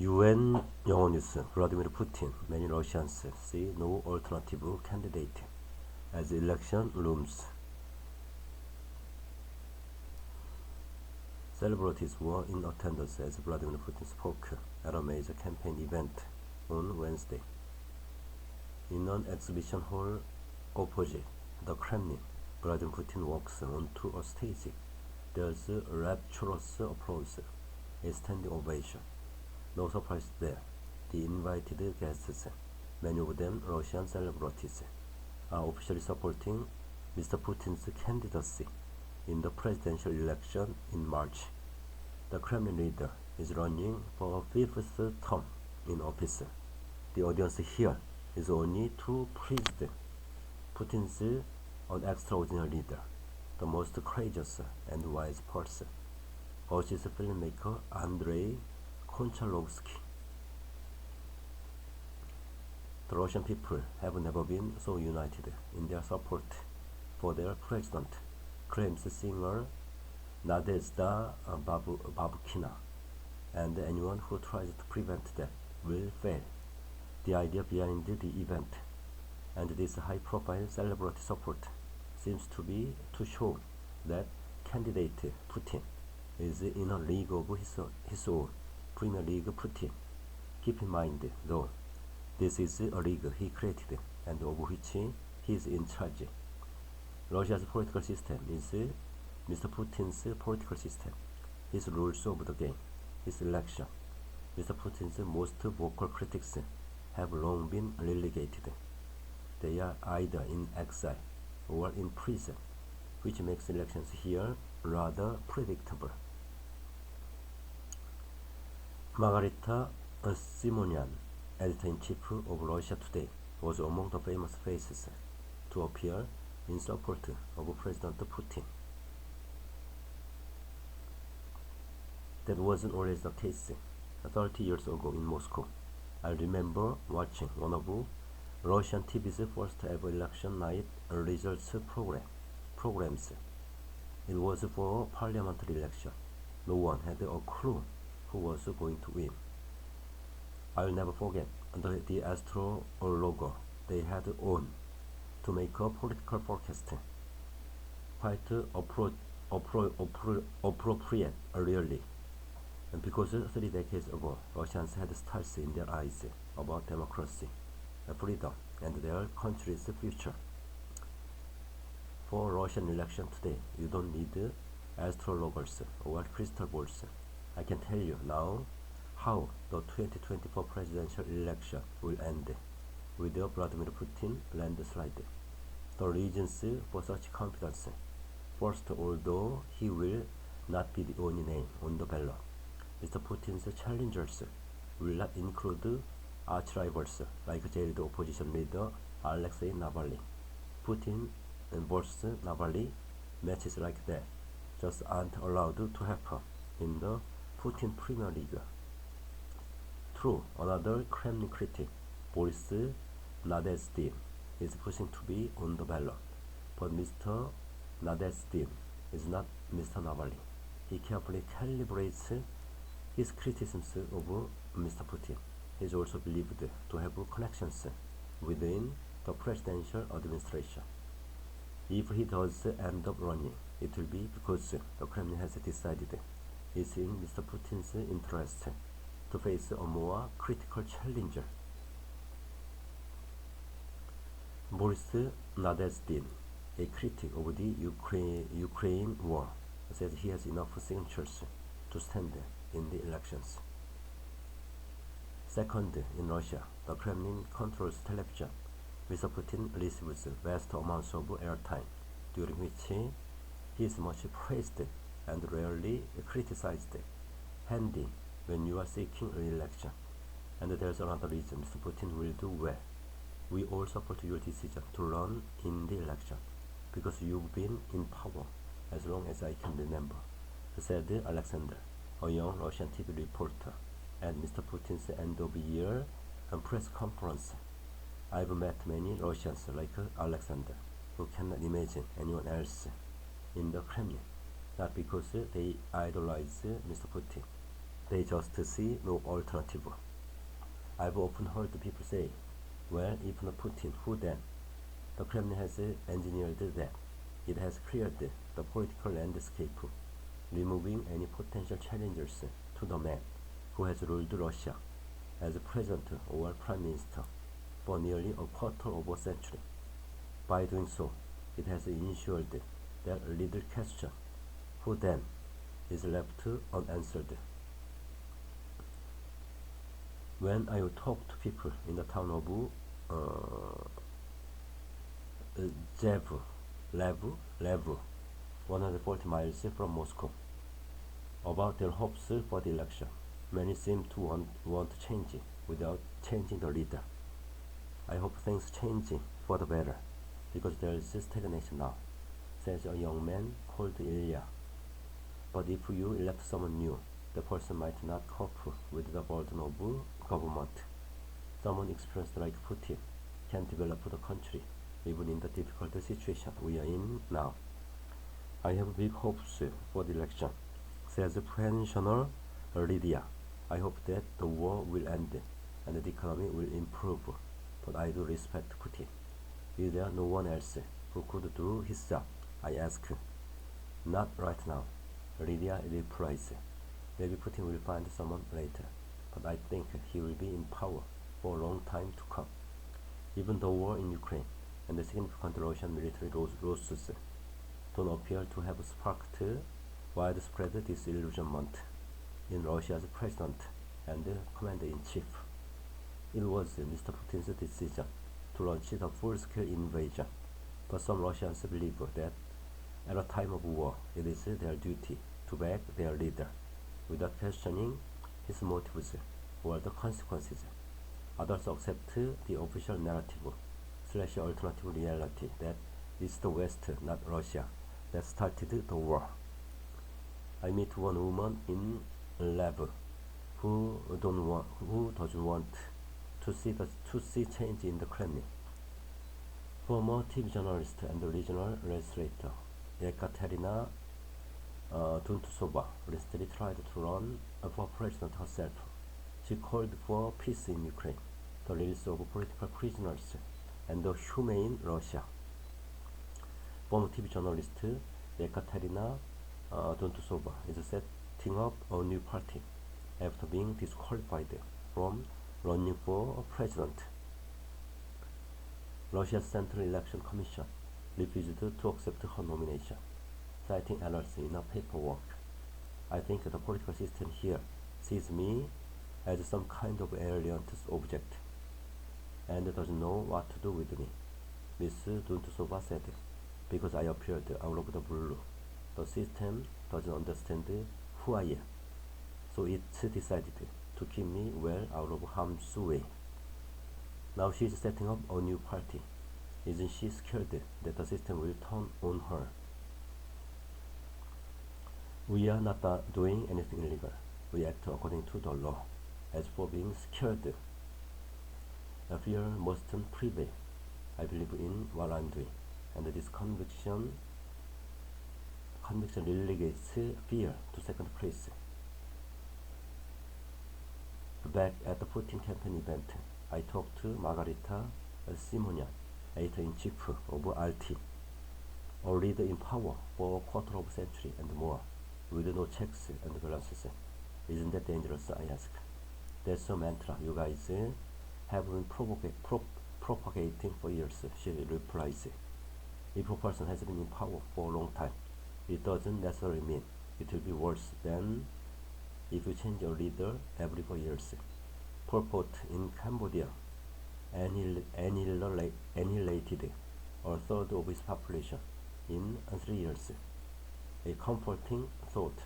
UN 영어뉴스 Vladimir Putin, many Russians see no alternative candidate as election looms. Celebrities were in attendance as Vladimir Putin spoke at a major campaign event on Wednesday. In an exhibition hall opposite the Kremlin, Vladimir Putin walks onto a stage. There's rapturous applause, a standing ovation. No surprise there. The invited guests, many of them Russian celebrities, are officially supporting Mr. Putin's candidacy in the presidential election in March. The Kremlin leader is running for a fifth term in office. The audience here is only too pleased. Putin's an extraordinary leader, the most courageous and wise person, urges filmmaker Andrei Konchalovsky. The Russian people have never been so united in their support for their president, claims singer Nadezhda Babkina, and anyone who tries to prevent that will fail. The idea behind the event and this high-profile celebrity support seems to be to show that candidate Putin is in a league of his own, Premier League Putin. Keep in mind, though, this is a league he created and of which he is in charge. Russia's political system is Mr. Putin's political system, his rules of the game, his election. Mr. Putin's most vocal critics have long been relegated. They are either in exile or in prison, which makes elections here rather predictable. Margarita Simonian, editor-in-chief of Russia Today, was among the famous faces to appear in support of President Putin. That wasn't always the case. 30 years ago in Moscow, I remember watching one of Russian TV's first ever election night results programs. It was for a parliamentary election. No one had a clue who was going to win. I'll never forget the astrologer they had on to make a political forecast. Quite appropriate, really. And because 3 decades ago, Russians had stars in their eyes about democracy, freedom, and their country's future. For Russian election today, you don't need astrologers or crystal balls. I can tell you now how the 2024 presidential election will end with the Vladimir Putin landslide. The reasons for such confidence: first, although he will not be the only name on the ballot, Mr. Putin's challengers will not include arch-rivals like jailed opposition leader Alexei Navalny. Putin versus Navalny matches like that just aren't allowed to happen in the Putin Premier League. True, another Kremlin critic, Boris Nadezhdin, is pushing to be on the ballot, but Mr. Nadezhdin is not Mr. Navalny. He carefully calibrates his criticisms of Mr. Putin. He is also believed to have connections within the presidential administration. If he does end up running, it will be because the Kremlin has decided it's in Mr. Putin's interest to face a more critical challenger. Boris Nadezhdin, a critic of the Ukraine war, says he has enough signatures to stand in the elections. Second, in Russia, the Kremlin controls television. Mr. Putin receives vast amounts of airtime, during which he is much praised and rarely criticized, handy when you are seeking re-election. And there's another reason Mr. Putin will do well. We all support your decision to run in the election, because you've been in power as long as I can remember, said Alexander, a young Russian TV reporter, at Mr. Putin's end-of-year press conference. I've met many Russians like Alexander who cannot imagine anyone else in the Kremlin, not because they idolize Mr. Putin, They just see no alternative. I've often heard people say, well, if not Putin, who then? The Kremlin has engineered that. It has cleared the political landscape, removing any potential challengers to the man who has ruled Russia as president or prime minister for nearly a quarter of a century. By doing so, it has ensured that little question, who then, is left unanswered. When I talk to people in the town of Lev, 140 miles from Moscow, about their hopes for the election, many seem to want change without changing the leader. I hope things change for the better, because there is stagnation now, says a young man called Ilya. But if you elect someone new, the person might not cope with the burden of government. Someone experienced like Putin can develop the country even in the difficult situation we are in now. I have big hopes for the election, says pensioner Lydia. I hope that the war will end and the economy will improve, but I do respect Putin. Is there no one else who could do his job? I ask. Not right now, Lydia replies. Maybe Putin will find someone later, but I think he will be in power for a long time to come. Even the war in Ukraine and the significant Russian military losses don't appear to have sparked widespread disillusionment in Russia's president and commander-in-chief. It was Mr. Putin's decision to launch the full-scale invasion, but some Russians believe that at a time of war, it is their duty to back their leader without questioning his motives or the consequences. Others accept the official narrative / alternative reality that it's the West, not Russia, that started the war. I meet one woman in Lev who doesn't want to see change in the Kremlin. Former TV journalist and regional legislator Ekaterina Duntusova recently tried to run for president herself. She called for peace in Ukraine, the release of political prisoners, and a humane Russia. Former TV journalist Ekaterina Duntusova is setting up a new party after being disqualified from running for president. Russia's Central Election Commission refused to accept her nomination, citing errors in her paperwork. I think the political system here sees me as some kind of alien object and doesn't know what to do with me, Ms. Duntusova said, because I appeared out of the blue. The system doesn't understand who I am, so it decided to keep me well out of harm's way. Now she's setting up a new party. Isn't she scared that the system will turn on her? We are not doing anything illegal. We act according to the law. As for being scared, fear mustn't prevail. I believe in what I'm doing, and this conviction relegates fear to second place. Back at the Putin campaign event, I talked to Margarita Simonian, editor-in-chief of RT, a leader in power for a quarter of a century and more, with no checks and balances. Isn't that dangerous? I ask. That's a mantra you guys have been propagating for years, she replies. If a person has been in power for a long time, it doesn't necessarily mean it will be worse than if you change your leader every 4 years. Pol Pot in Cambodia annihilated a third of its population in 3 years. A comforting thought